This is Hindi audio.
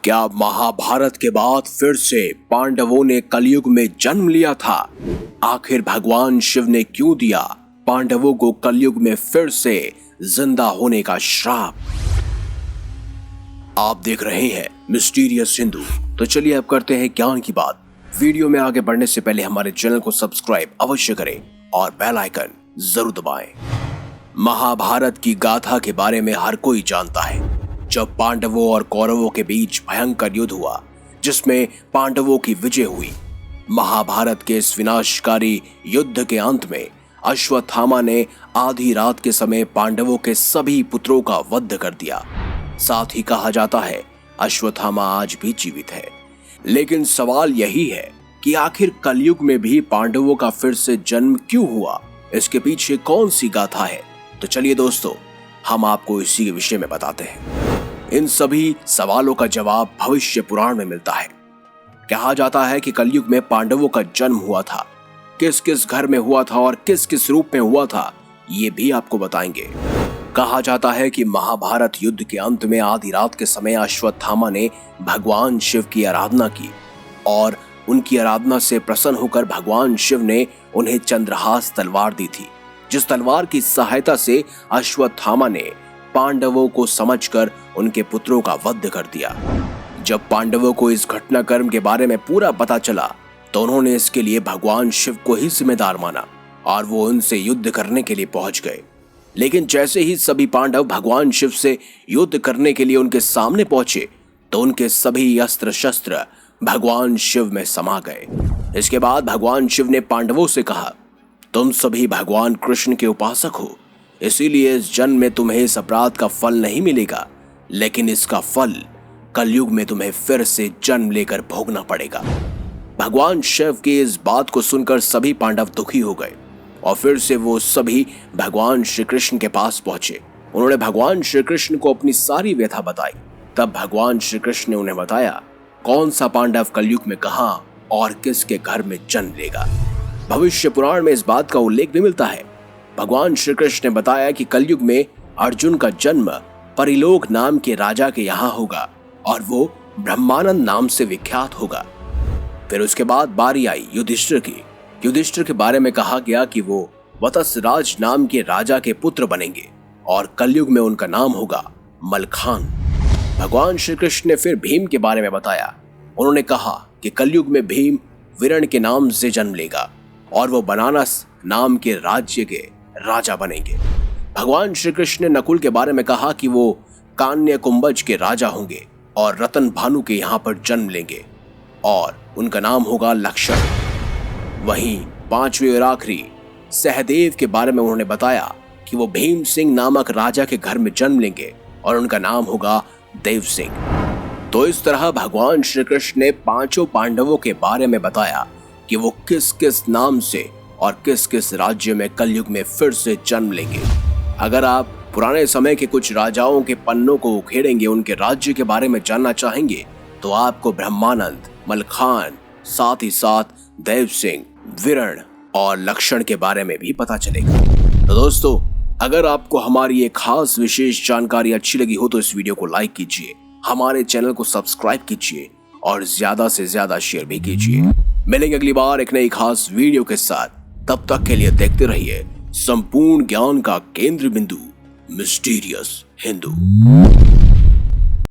क्या महाभारत के बाद फिर से पांडवों ने कलयुग में जन्म लिया था? आखिर भगवान शिव ने क्यों दिया पांडवों को कलयुग में फिर से जिंदा होने का श्राप? आप देख रहे हैं मिस्टीरियस हिंदू। तो चलिए अब करते हैं ज्ञान की बात। वीडियो में आगे बढ़ने से पहले हमारे चैनल को सब्सक्राइब अवश्य करें और बेल आइकन जरूर दबाएं। महाभारत की गाथा के बारे में हर कोई जानता है। जब पांडवों और कौरवों के बीच भयंकर युद्ध हुआ जिसमें पांडवों की विजय हुई। महाभारत के इस विनाशकारी युद्ध के अंत में अश्वत्थामा ने आधी रात के समय पांडवों के सभी पुत्रों का वध कर दिया। साथ ही कहा जाता है अश्वत्थामा आज भी जीवित है। लेकिन सवाल यही है कि आखिर कलयुग में भी पांडवों का फिर से जन्म क्यों हुआ? इसके पीछे कौन सी गाथा है? तो चलिए दोस्तों, हम आपको इसी के विषय में बताते हैं। इन सभी सवालों का जवाब भविष्य पुराण में मिलता है। कहा जाता है कि कलयुग में पांडवों का जन्म हुआ था। किस किस घर में हुआ था और किस किस रूप में हुआ था, ये भी आपको बताएंगे। कहा जाता है कि महाभारत युद्ध के अंत में आधी रात के समय अश्वत्थामा ने भगवान शिव की आराधना की और उनकी आराधना से प्रसन्न होकर भगवान शिव ने उन्हें चंद्रहास तलवार दी थी, जिस तलवार की सहायता से अश्वत्थामा ने पांडवों को समझकर उनके पुत्रों का वध कर दिया। जब पांडवों को इस घटनाक्रम के बारे में पूरा पता चला तो उन्होंने इसके लिए भगवान शिव को ही जिम्मेदार माना और वो उनसे युद्ध करने के लिए पहुंच गए। लेकिन जैसे ही सभी पांडव भगवान शिव से युद्ध करने के लिए उनके सामने पहुंचे तो उनके सभी अस्त्र शस्त्र भगवान शिव में समा गए। इसके बाद भगवान शिव ने पांडवों से कहा, तुम सभी भगवान कृष्ण के उपासक हो, इसीलिए इस जन्म में तुम्हें इस अपराध का फल नहीं मिलेगा, लेकिन इसका फल कलयुग में तुम्हें फिर से जन्म लेकर भोगना पड़ेगा। भगवान शिव की इस बात को सुनकर सभी पांडव दुखी हो गए और फिर से वो सभी भगवान श्री कृष्ण के पास पहुंचे। उन्होंने भगवान श्री कृष्ण को अपनी सारी व्यथा बताई। तब भगवान श्री कृष्ण ने उन्हें बताया कौन सा पांडव कलयुग में कहां और किसके घर में जन्म लेगा। भविष्य पुराण में इस बात का उल्लेख भी मिलता है। भगवान श्री कृष्ण ने बताया कि कलयुग में अर्जुन का जन्म परिलोक नाम के राजा के यहाँ होगा और वो ब्रह्मानंद नाम से विख्यात होगा। फिर उसके बाद बारी आई युधिष्ठिर की। युधिष्ठिर के बारे में कहा गया कि वो वत्सराज नाम के राजा के पुत्र बनेंगे और कलयुग में उनका नाम होगा मलखान। भगवान श्री कृष्ण ने फिर भीम के बारे में बताया। उन्होंने कहा कि कलयुग में भीम विरण के नाम से जन्म लेगा और वो बनारस नाम के राज्य के राजा बनेंगे। भगवान श्री कृष्ण ने नकुल के बारे में कहा कि वो कान्य कुंभज के राजा होंगे और रतन भानु के यहाँ पर जन्म लेंगे और उनका नाम होगा लक्षण। वहीं पांचवें और आखिरी सहदेव के बारे में उन्होंने बताया कि वो भीम सिंह नामक राजा के घर में जन्म लेंगे और उनका नाम होगा देव सिंह। तो इस तरह भगवान श्री कृष्ण ने पांचों पांडवों के बारे में बताया कि वो किस किस नाम से और किस किस राज्य में कलयुग में फिर से जन्म लेंगे। अगर आप पुराने समय के कुछ राजाओं के पन्नों को उखेड़ेंगे, उनके राज्य के बारे में जानना चाहेंगे, तो आपको ब्रह्मानंद, मलखान, साथ ही साथ देव सिंह, विरण और लक्षण के बारे में भी पता चलेगा। तो दोस्तों, अगर आपको हमारी ये खास विशेष जानकारी अच्छी लगी हो तो इस वीडियो को लाइक कीजिए, हमारे चैनल को सब्सक्राइब कीजिए और ज्यादा से ज्यादा शेयर भी कीजिए। मिलेंगे अगली बार एक नई खास वीडियो के साथ। तब तक के लिए देखते रहिए संपूर्ण ज्ञान का केंद्र बिंदु मिस्टीरियस हिंदू।